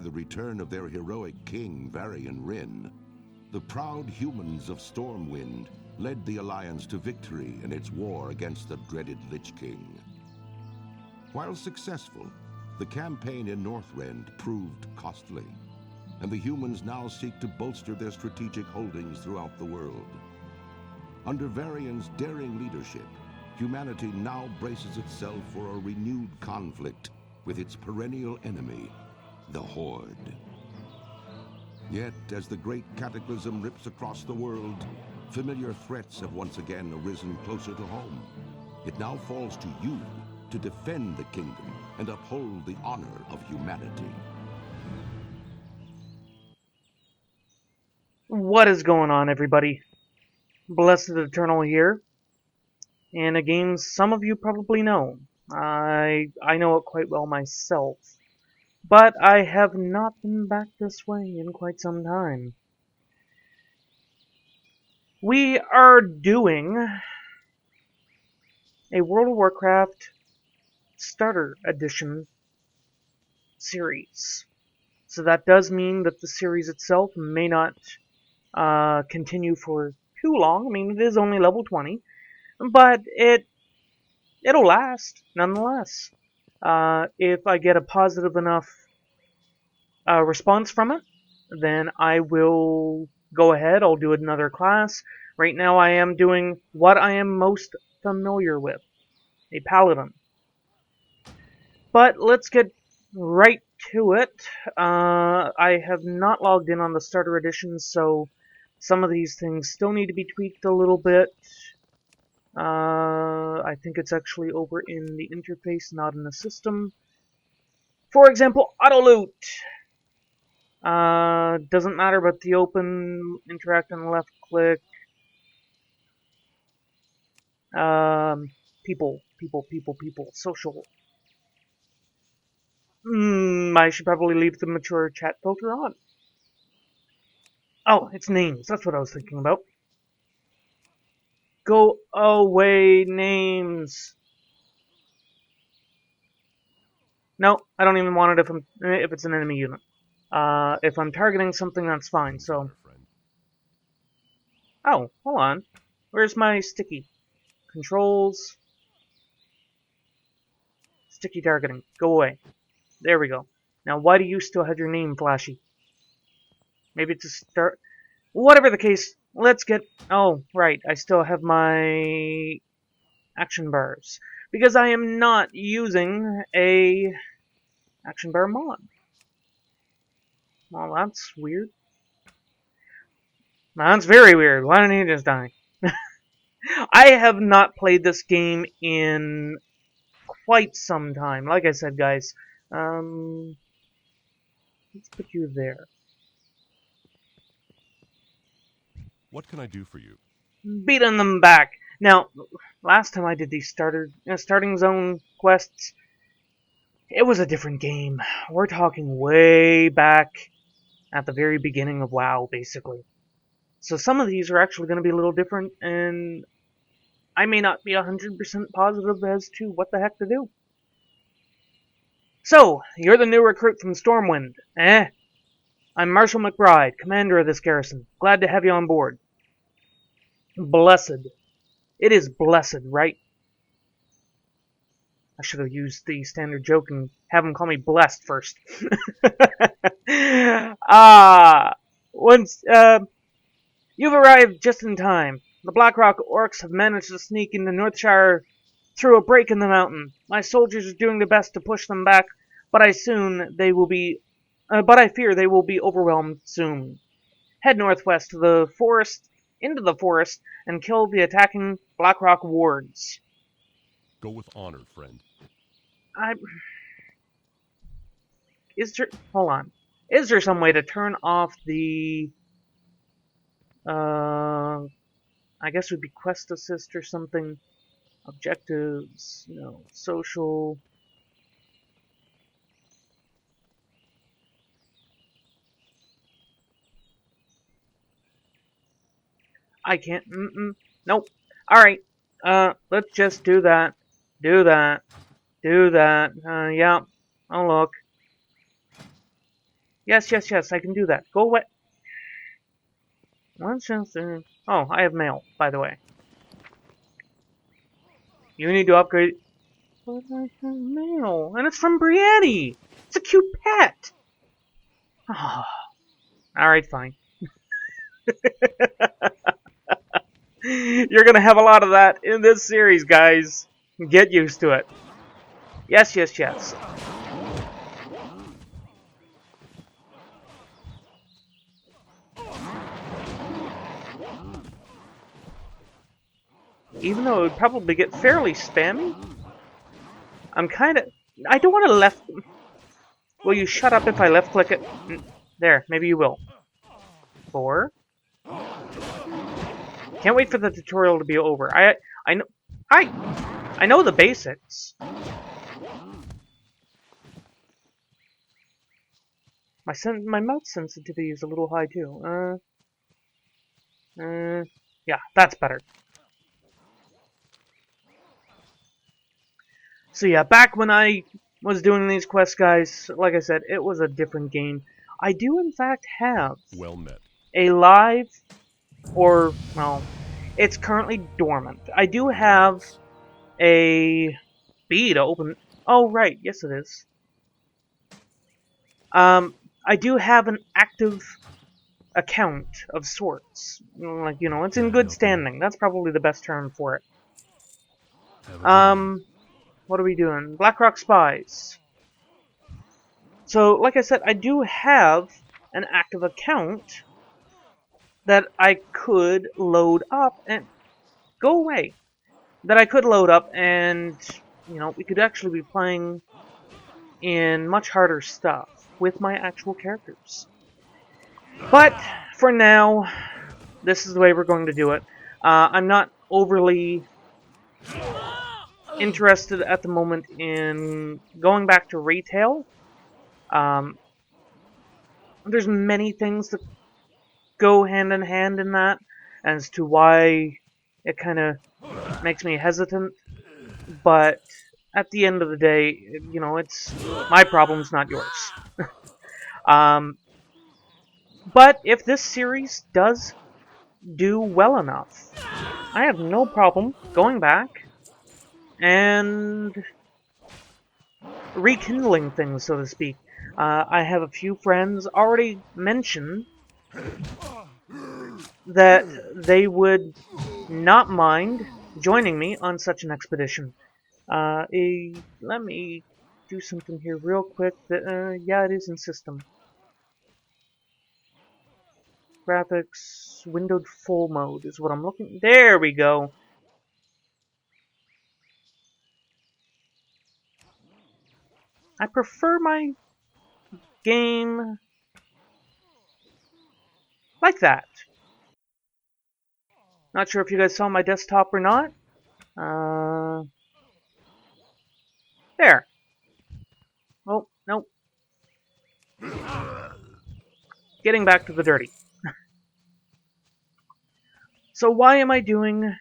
by the return of their heroic king, Varian Wrynn, the proud humans of Stormwind led the Alliance to victory in its war against the dreaded Lich King. While successful, the campaign in Northrend proved costly, and the humans now seek to bolster their strategic holdings throughout the world. Under Varian's daring leadership, humanity now braces itself for a renewed conflict with its perennial enemy, the Horde. Yet, as the great cataclysm rips across the world, familiar threats have once again arisen closer to home. It now falls to you to defend the kingdom and uphold the honor of humanity. What is going on, everybody? Blessed Eternal here, in a game some of you probably know. I know it quite well myself, but I have not been back this way in quite some time. We are doing a World of Warcraft Starter Edition series. So that does mean that the series itself may not continue for too long. I mean, it is only level 20, but it'll last nonetheless. If I get a positive enough response from it, then I will go ahead. I'll do another class. Right now, I am doing what I am most familiar with, a paladin. But let's get right to it. I have not logged in on the starter edition, so some of these things still need to be tweaked a little bit. I think it's actually over in the interface, not in the system. For example, auto loot. Doesn't matter about the open, interact on the left click. People, social. I should probably leave the mature chat filter on. Oh, it's names. That's what I was thinking about. Go away, names. No, I don't even want it if it's an enemy unit. If I'm targeting something, that's fine. So. Oh, hold on. Where's my sticky? Controls. Sticky targeting. Go away. There we go. Now, why do you still have your name flashy? Maybe to start... Whatever the case, let's get... Oh, right. I still have my action bars. Because I am not using a action bar mod. Well, that's weird. That's very weird. Why didn't he just die? I have not played this game in quite some time. Like I said, guys, let's put you there. What can I do for you? Beating them back. Now, last time I did these starting zone quests, it was a different game. We're talking way back at the very beginning of WoW, basically. So some of these are actually going to be a little different, and I may not be 100% positive as to what the heck to do. So, you're the new recruit from Stormwind. I'm Marshal McBride, commander of this garrison. Glad to have you on board. Blessed. It is blessed, right? I should have used the standard joke and have him call me blessed first. You've arrived just in time. The Blackrock orcs have managed to sneak into Northshire through a break in the mountain. My soldiers are doing their best to push them back, but I fear they will be overwhelmed soon. Head northwest to the forest, into the forest, and kill the attacking Blackrock wards. Go with honor, friend. Hold on. Is there some way to turn off the... I guess it would be quest assist or something. Objectives, social... I can't, nope. Alright, let's just do that. Yeah, I'll look. Yes, yes, yes, I can do that. Go away. Oh, I have mail, by the way. You need to upgrade... But I have mail, and it's from Brienne! It's a cute pet! Oh, alright, fine. You're gonna have a lot of that in this series, guys. Get used to it. Yes, yes, yes. Even though it would probably get fairly spammy, I'm kind of... I don't want to left... Will you shut up if I left-click it? There, maybe you will. 4. Can't wait for the tutorial to be over. I know... I know the basics. My mouth sensitivity is a little high too. Yeah, that's better. So yeah, back when I was doing these quests, guys, like I said, it was a different game. I do in fact have Well met. a live, or, well, it's currently dormant. I do have a beta open. Oh, right, yes it is. I do have an active account of sorts. Like, you know, it's in good standing. That's probably the best term for it. What are we doing? Blackrock Spies. So, like I said, I do have an active account that I could load up and... Go away! That I could load up and, you know, we could actually be playing in much harder stuff with my actual characters. But, for now, this is the way we're going to do it. I'm not overly interested at the moment in going back to retail. There's many things that go hand in hand in that as to why it kind of makes me hesitant. But at the end of the day, you know, it's my problem's not yours. But if this series does do well enough, I have no problem going back and rekindling things, so to speak. I have a few friends already mentioned that they would not mind joining me on such an expedition. Let me do something here real quick. Yeah, it is in system. Graphics, windowed full mode is what I'm looking... There we go! I prefer my game like that. Not sure if you guys saw my desktop or not. There. Oh, nope. Getting back to the dirty. So why am I doing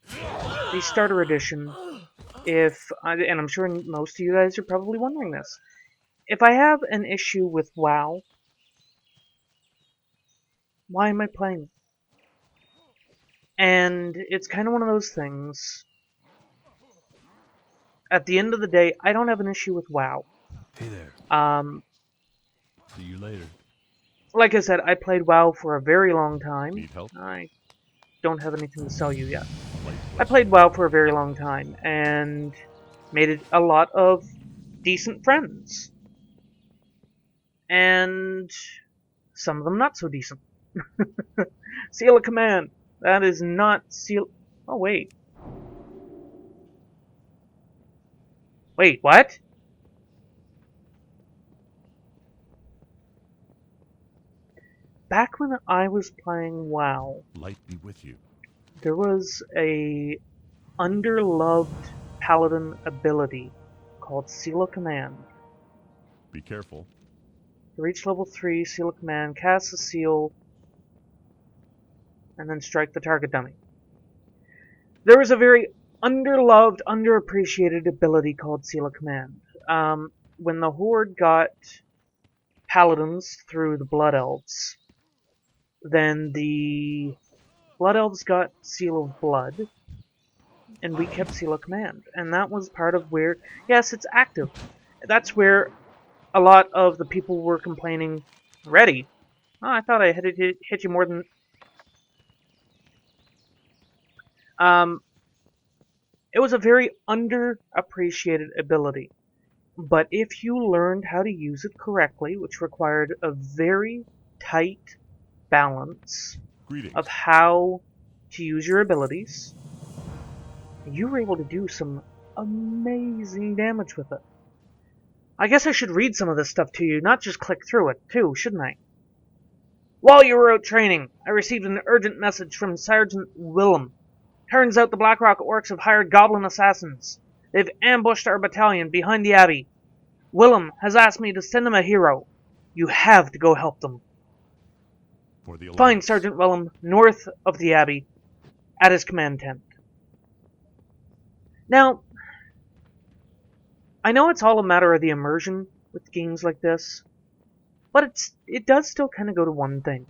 the starter edition if... And I'm sure most of you guys are probably wondering this. If I have an issue with WoW, why am I playing it? And it's kind of one of those things. At the end of the day, I don't have an issue with WoW. Hey there. See you later. Like I said, I played WoW for a very long time. Need help? I don't have anything to sell you yet. Light I played WoW for a very long time, and made a lot of decent friends. And some of them not so decent. Seal of Command. That is not Seal... Oh, wait. Wait, what? Back when I was playing WoW, Light be with you. there was a underloved paladin ability called Seal of Command. Be careful. To reach level 3, Seal of Command, cast a seal, and then strike the target dummy. There was a very underloved, underappreciated ability called Seal of Command. When the Horde got paladins through the Blood Elves. Then the Blood Elves got Seal of Blood, and we kept Seal of Command. And that was part of where, yes, it's active. That's where a lot of the people were complaining. Ready? Oh, I thought I hit you more than... It was a very underappreciated ability. But if you learned how to use it correctly, which required a very tight balance of how to use your abilities, you were able to do some amazing damage with it. I guess I should read some of this stuff to you, not just click through it, too, shouldn't I? While you were out training, I received an urgent message from Sergeant Willem. Turns out the Blackrock Orcs have hired goblin assassins. They've ambushed our battalion behind the Abbey. Willem has asked me to send them a hero. You have to go help them. Find Sergeant Willem north of the Abbey at his command tent. Now, I know it's all a matter of the immersion with games like this, but it does still kind of go to one thing.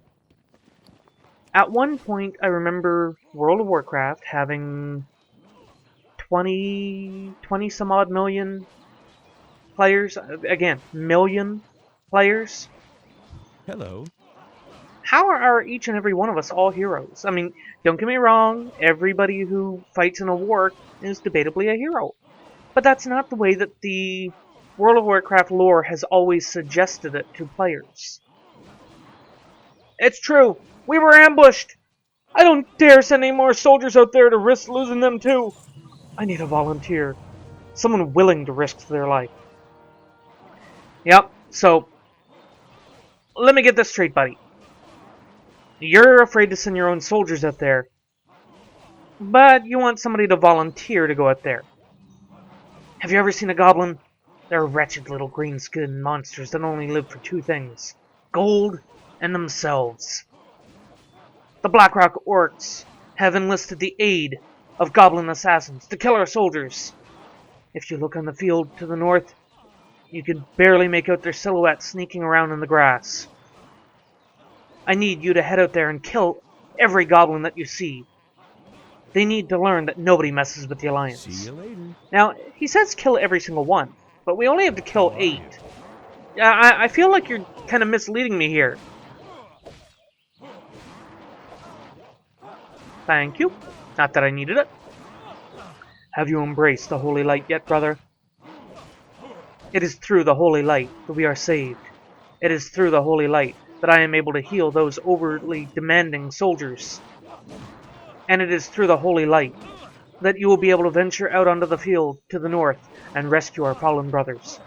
At one point, I remember World of Warcraft having 20 some odd million players. Again, million players. Hello. How are each and every one of us all heroes? I mean, don't get me wrong, everybody who fights in a war is debatably a hero. But that's not the way that the World of Warcraft lore has always suggested it to players. It's true, we were ambushed! I don't dare send any more soldiers out there to risk losing them too! I need a volunteer. Someone willing to risk their life. Yep, so, let me get this straight, buddy. You're afraid to send your own soldiers out there, but you want somebody to volunteer to go out there. Have you ever seen a goblin? They're wretched little green-skinned monsters that only live for two things: gold and themselves. The Blackrock Orcs have enlisted the aid of goblin assassins to kill our soldiers. If you look on the field to the north, you can barely make out their silhouettes sneaking around in the grass. I need you to head out there and kill every goblin that you see. They need to learn that nobody messes with the Alliance. See you later. Now, he says kill every single one, but we only have to kill 8. I feel like you're kind of misleading me here. Thank you. Not that I needed it. Have you embraced the Holy Light yet, brother? It is through the Holy Light that we are saved. It is through the Holy Light that I am able to heal those overtly demanding soldiers. And it is through the Holy Light that you will be able to venture out onto the field to the north and rescue our fallen brothers.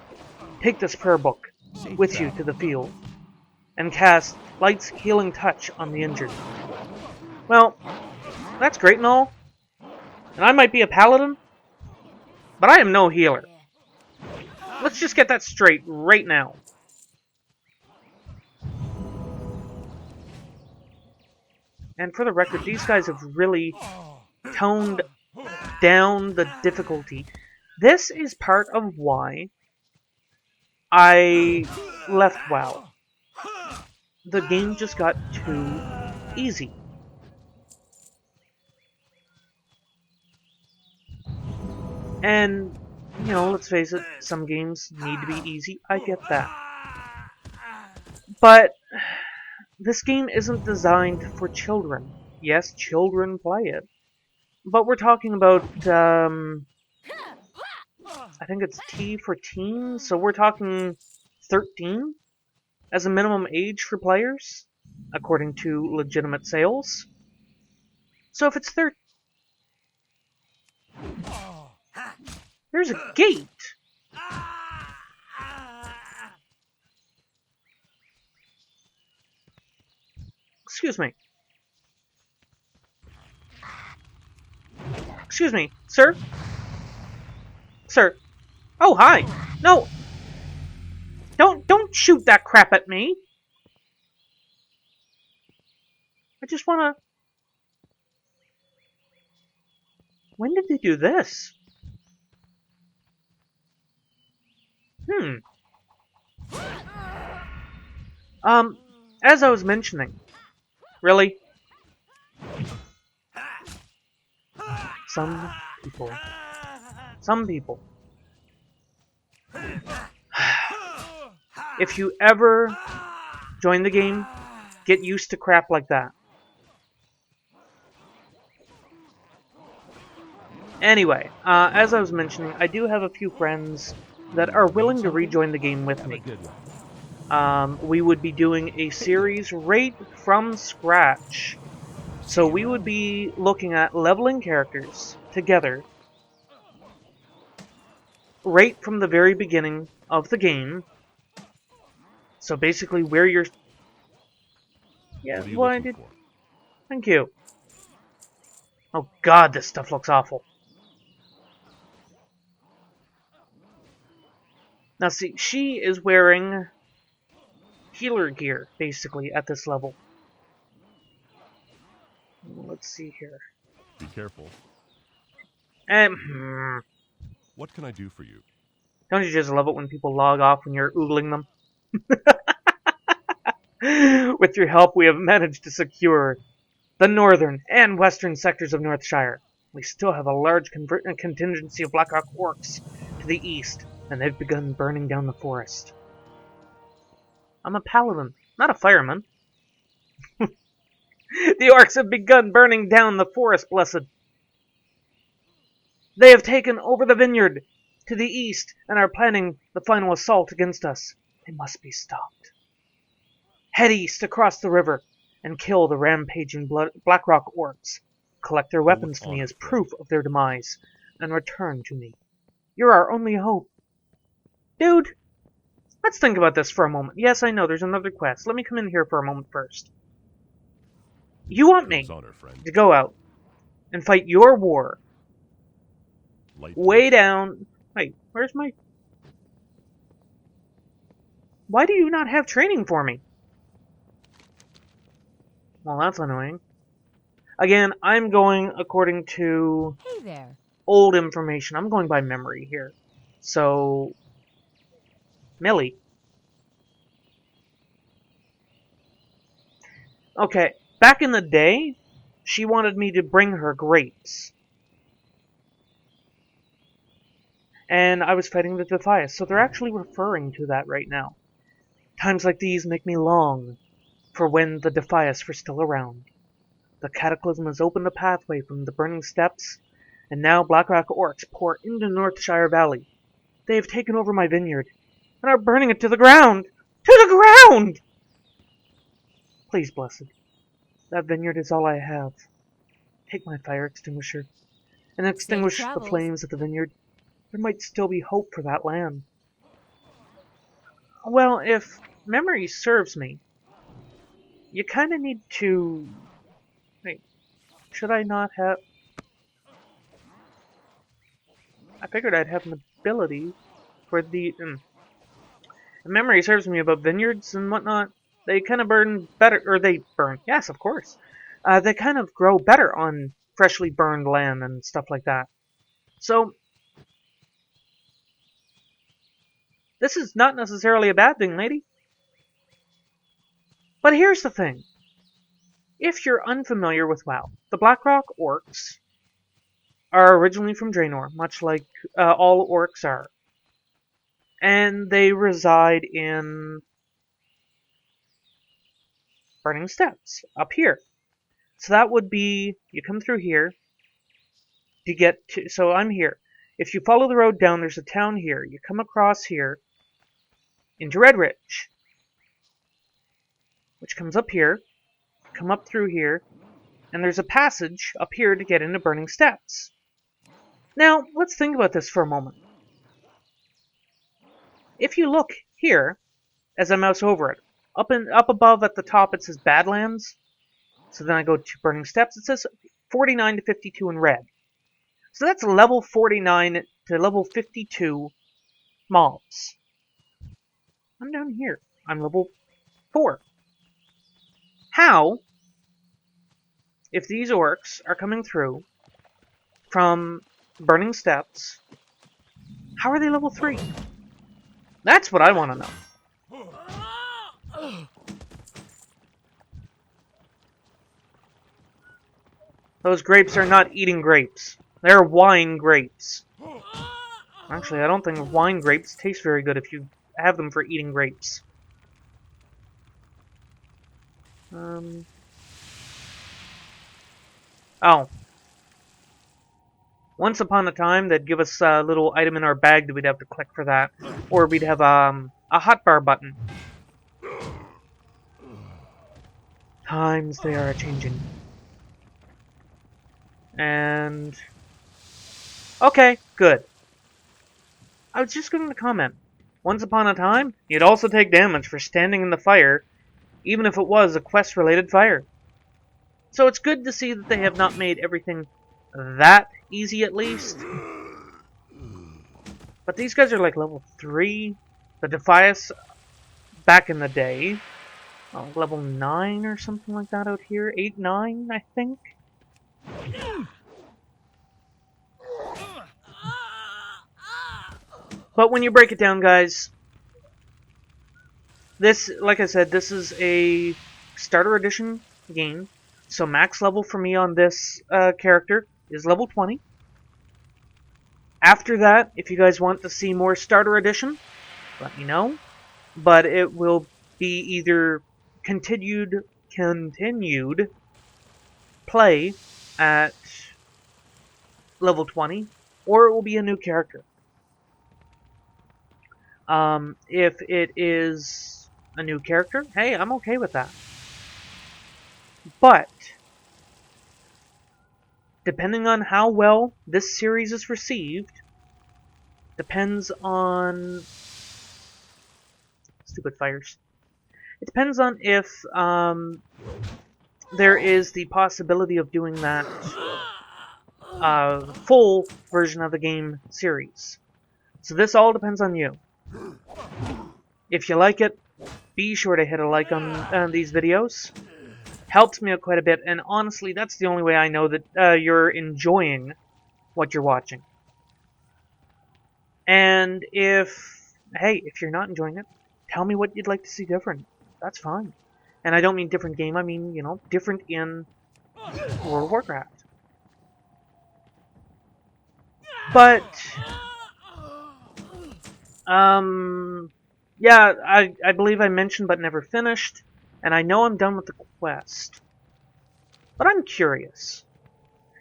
Take this prayer book with you to the field and cast Light's healing touch on the injured. Well, that's great and all, and I might be a paladin, but I am no healer. Let's just get that straight right now. And for the record, these guys have really toned down the difficulty. This is part of why I left WoW. The game just got too easy. And, you know, let's face it, some games need to be easy. I get that. But this game isn't designed for children. Yes, children play it. But we're talking about, I think it's T for teen, so we're talking 13 as a minimum age for players, according to legitimate sales. So if it's 13... There's a gate! Excuse me. Excuse me, sir? Sir. Oh, hi! No! Don't shoot that crap at me! I just wanna... When did they do this? Um, as I was mentioning, really, some people, some people, if you ever join the game, get used to crap like that. Anyway, as I was mentioning, I do have a few friends that are willing to rejoin the game with Have a me. good one. We would be doing a series right from scratch. So we would be looking at leveling characters together right from the very beginning of the game. So basically where you're... Yeah, What are you well, I looking did... for? Thank you. Oh god, this stuff looks awful. Now see, she is wearing healer gear, basically, at this level. Let's see here. Be careful. What can I do for you? Don't you just love it when people log off when you're oogling them? With your help, we have managed to secure the northern and western sectors of Northshire. We still have a large contingency of Blackrock orcs to the east, and they've begun burning down the forest. I'm a paladin, not a fireman. The orcs have begun burning down the forest, blessed. They have taken over the vineyard to the east and are planning the final assault against us. They must be stopped. Head east across the river and kill the rampaging Blackrock orcs. Collect their weapons to me as proof of their demise, and return to me. You're our only hope. Dude, let's think about this for a moment. Yes, I know, there's another quest. Let me come in here for a moment first. You want me to go out and fight your war way down... Wait, where's my... Why do you not have training for me? Well, that's annoying. Again, I'm going according to old information. I'm going by memory here. So, Millie. Okay, back in the day, she wanted me to bring her grapes. And I was fighting the Defias, so they're actually referring to that right now. Times like these make me long for when the Defias were still around. The Cataclysm has opened a pathway from the burning steppes, and now Blackrock orcs pour into Northshire Valley. They have taken over my vineyard, and are burning it to the ground! To the ground! Please, blessed. That vineyard is all I have. Take my fire extinguisher, and extinguish the flames of the vineyard. There might still be hope for that land. Well, if memory serves me, you kind of need to... Wait, should I not have... I figured I'd have an ability for the... If memory serves me about vineyards and whatnot, they kind of burn better... Or they burn, yes, of course. They kind of grow better on freshly burned land and stuff like that. So, this is not necessarily a bad thing, lady. But here's the thing. If you're unfamiliar with WoW, the Blackrock orcs are originally from Draenor, much like all orcs are. And they reside in Burning Steppes, up here. So that would be, you come through here to get to, so I'm here. If you follow the road down, there's a town here. You come across here into Redridge, which comes up here, come up through here, and there's a passage up here to get into Burning Steppes. Now, let's think about this for a moment. If you look here, as I mouse over it, up above at the top it says Badlands. So then I go to Burning Steppes. It says 49 to 52 in red. So that's level 49 to level 52 mobs. I'm down here. I'm level 4. How, if these orcs are coming through from Burning Steppes, how are they level 3? That's what I want to know. Those grapes are not eating grapes. They're wine grapes. Actually, I don't think wine grapes taste very good if you have them for eating grapes. Oh. Once upon a time, they'd give us a little item in our bag that we'd have to click for that. Or we'd have a hotbar button. Times they are a-changing. And... okay, good. I was just going to comment. Once upon a time, you'd also take damage for standing in the fire, even if it was a quest-related fire. So it's good to see that they have not made everything that easy, at least. But these guys are like level 3. The Defias, back in the day, level 9 or something like that out here. 8, 9, I think. But when you break it down, guys, this, like I said, this is a starter edition game. So max level for me on this character is level 20. After that, if you guys want to see more starter edition, let me know. But it will be either continued play at level 20, or it will be a new character. If it is a new character, hey, I'm okay with that. But depending on how well this series is received, depends on... stupid fires. It depends on if there is the possibility of doing that full version of the game series. So this all depends on you. If you like it, be sure to hit a like on these videos. Helps me out quite a bit, and honestly, that's the only way I know that you're enjoying what you're watching. And if you're not enjoying it, tell me what you'd like to see different. That's fine. And I don't mean different game, I mean, different in World of Warcraft. But, yeah, I believe I mentioned but never finished, and I know I'm done with the quest. But I'm curious.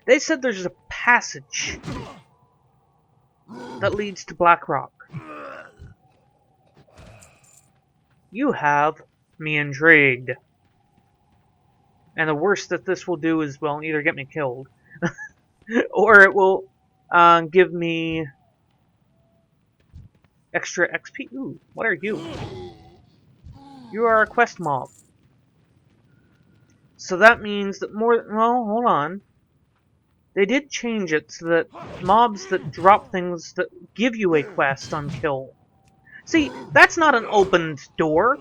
They said there's a passage that leads to Blackrock. You have me intrigued. And the worst that this will do is, well, either get me killed, or it will give me extra XP. Ooh, what are you? You are a quest mob. So that means that well, hold on. They did change it so that mobs that drop things that give you a quest on kill. See, that's not an opened door.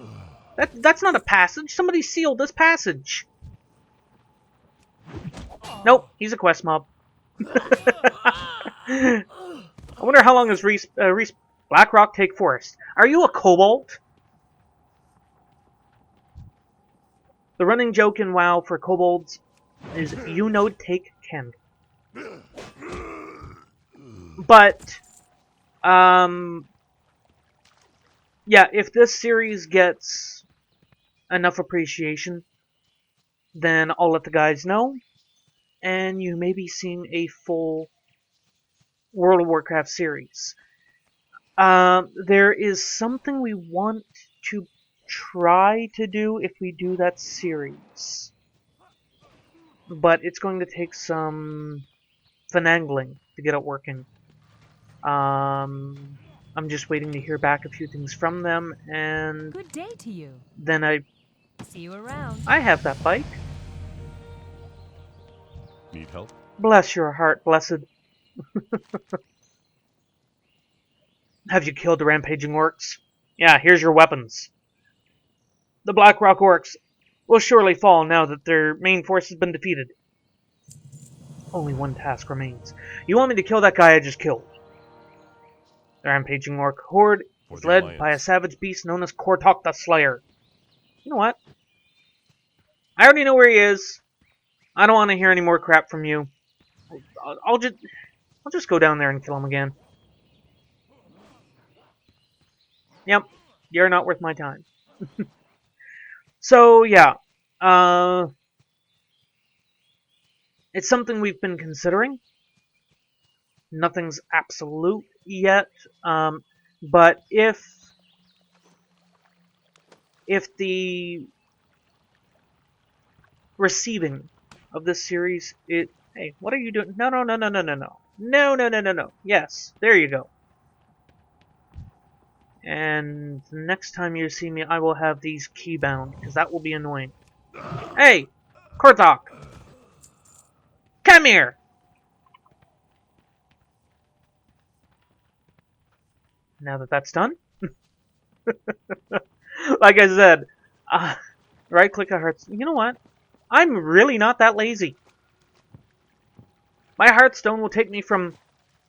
That's not a passage. Somebody sealed this passage. Nope, he's a quest mob. I wonder how long does Blackrock take Forest. Are you a kobold? The running joke in WoW for kobolds is you know take Ken. But, yeah, if this series gets enough appreciation, then I'll let the guys know, and you may be seeing a full World of Warcraft series. There is something we want to try to do if we do that series. But it's going to take some finagling to get it working. I'm just waiting to hear back a few things from them, and good day to you. Then I see you around. I have that bike. Need help? Bless your heart, blessed. Have you killed the rampaging orcs? Yeah, here's your weapons. The Blackrock orcs will surely fall now that their main force has been defeated. Only one task remains. You want me to kill that guy I just killed? The rampaging orc horde is led by a savage beast known as Kortok the Slayer. You know what? I already know where he is. I don't want to hear any more crap from you. I'll just go down there and kill him again. Yep, you're not worth my time. So yeah, it's something we've been considering. Nothing's absolute yet, but if the receiving of this series, hey, what are you doing? No, no, no, no, no, no, no, no, no, no, no, no. Yes, there you go. And the next time you see me, I will have these keybound, because that will be annoying. Hey, Korthok, come here. Now that that's done, like I said, right-click on Hearthstone. You know what? I'm really not that lazy. My Hearthstone will take me from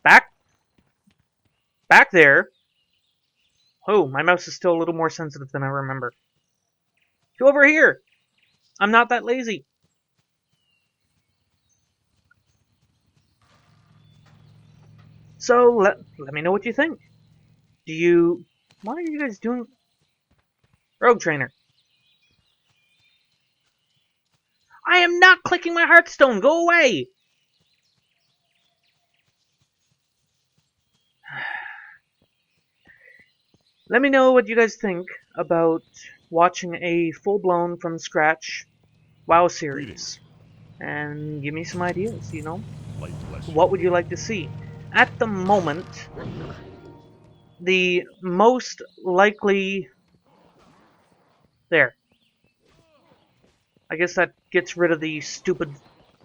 back there. Oh, my mouse is still a little more sensitive than I remember. To over here. I'm not that lazy. So let me know what you think. What are you guys doing? Rogue Trainer. I am not clicking my Hearthstone. Go away. Let me know what you guys think about watching a full-blown from scratch WoW series. And give me some ideas, you know? What would you like to see? At the moment, the most likely... There. I guess that gets rid of the stupid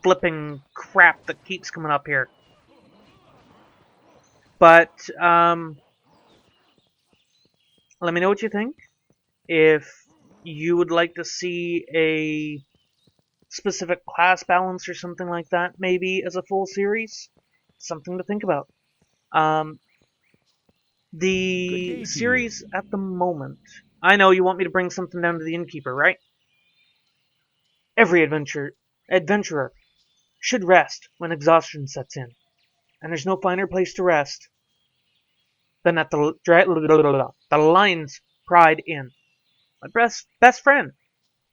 flipping crap that keeps coming up here. But, let me know what you think. If you would like to see a specific class balance or something like that, maybe as a full series, something to think about. The series at the moment, I know you want me to bring something down to the innkeeper, right? Every adventurer should rest when exhaustion sets in, and there's no finer place to rest than at the Lion's Pride Inn. My best friend,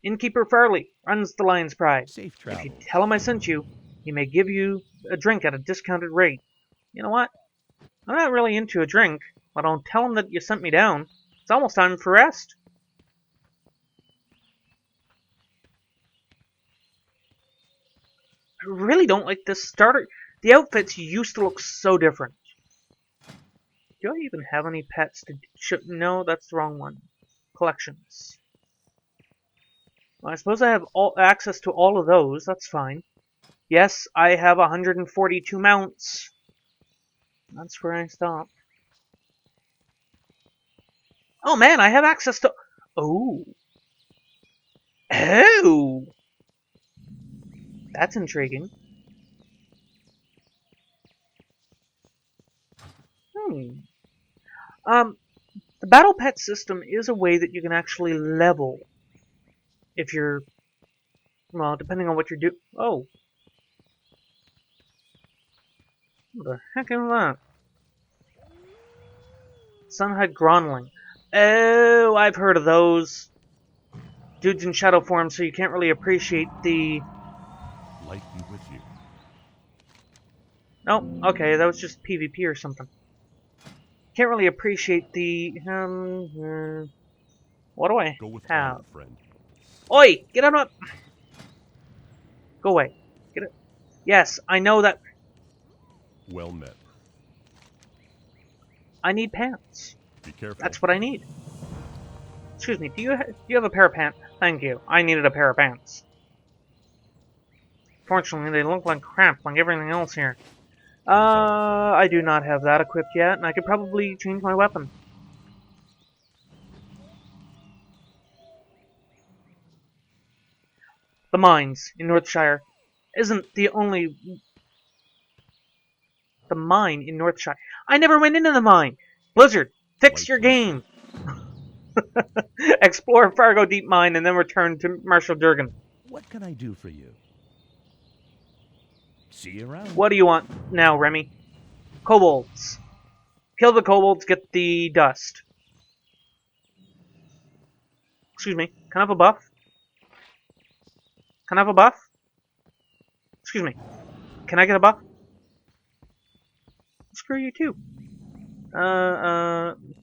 Innkeeper Farley, runs the Lion's Pride. If you tell him I sent you, he may give you a drink at a discounted rate. You know what? I'm not really into a drink, but I'll tell him that you sent me down. It's almost time for rest. I really don't like this starter. The outfits used to look so different. Do I even have any pets to... No, that's the wrong one. Collections. Well, I suppose I have access to all of those. That's fine. Yes, I have 142 mounts. That's where I stop. Oh man, I have access to... Oh. Oh! That's intriguing. The battle pet system is a way that you can actually level if you're, well, depending on what you're doing. Oh. What the heck is that? Sunhide Gronling. Oh, I've heard of those. Dudes in shadow form, so you can't really appreciate the... Light be with you. Oh, okay, that was just PvP or something. Can't really appreciate the... what do I have? Friend. Oi! Get out of... Go away. Get it. Yes, I know that... Well met. I need pants. Be careful. That's what I need. Excuse me, do you have a pair of pants? Thank you. I needed a pair of pants. Fortunately, they look like crap, like everything else here. I do not have that equipped yet, and I could probably change my weapon. The mines in Northshire isn't the only... The mine in Northshire. I never went into the mine! Blizzard, fix your game! Explore Fargo Deep Mine and then return to Marshall Durgan. What can I do for you? See you around. What do you want now, Remy? Kobolds. Kill the kobolds, get the dust. Excuse me, can I have a buff? Can I have a buff? Excuse me, can I get a buff? Screw you too.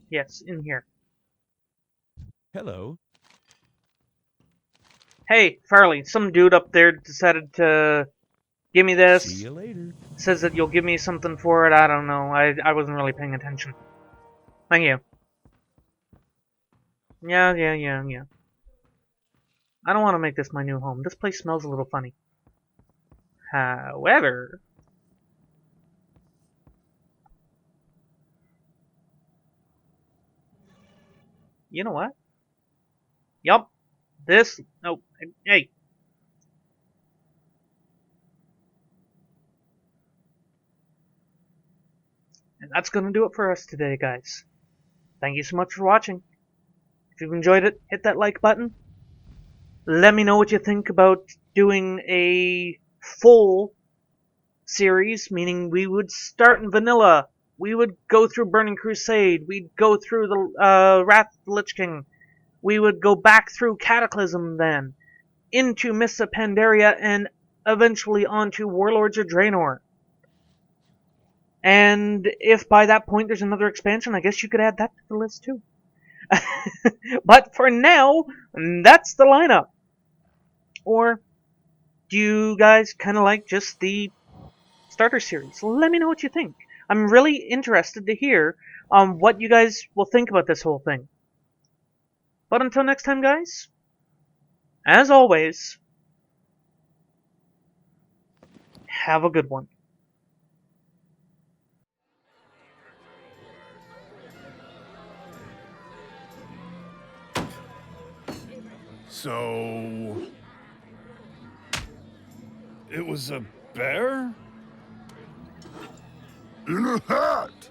Yes, in here. Hello. Hey, Farley, some dude up there decided to give me this. See you later. Says that you'll give me something for it. I don't know. I wasn't really paying attention. Thank you. Yeah. I don't want to make this my new home. This place smells a little funny. However... You know what? Yup. This... Oh, hey. And that's going to do it for us today, guys. Thank you so much for watching. If you've enjoyed it, hit that like button. Let me know what you think about doing a full series, meaning we would start in vanilla. We would go through Burning Crusade. We'd go through the Wrath of the Lich King. We would go back through Cataclysm then, into Mists of Pandaria, and eventually onto Warlords of Draenor. And if by that point there's another expansion, I guess you could add that to the list too. But for now, that's the lineup. Or do you guys kind of like just the starter series? Let me know what you think. I'm really interested to hear what you guys will think about this whole thing. But until next time, guys, as always, have a good one. So... it was a bear? In a hat!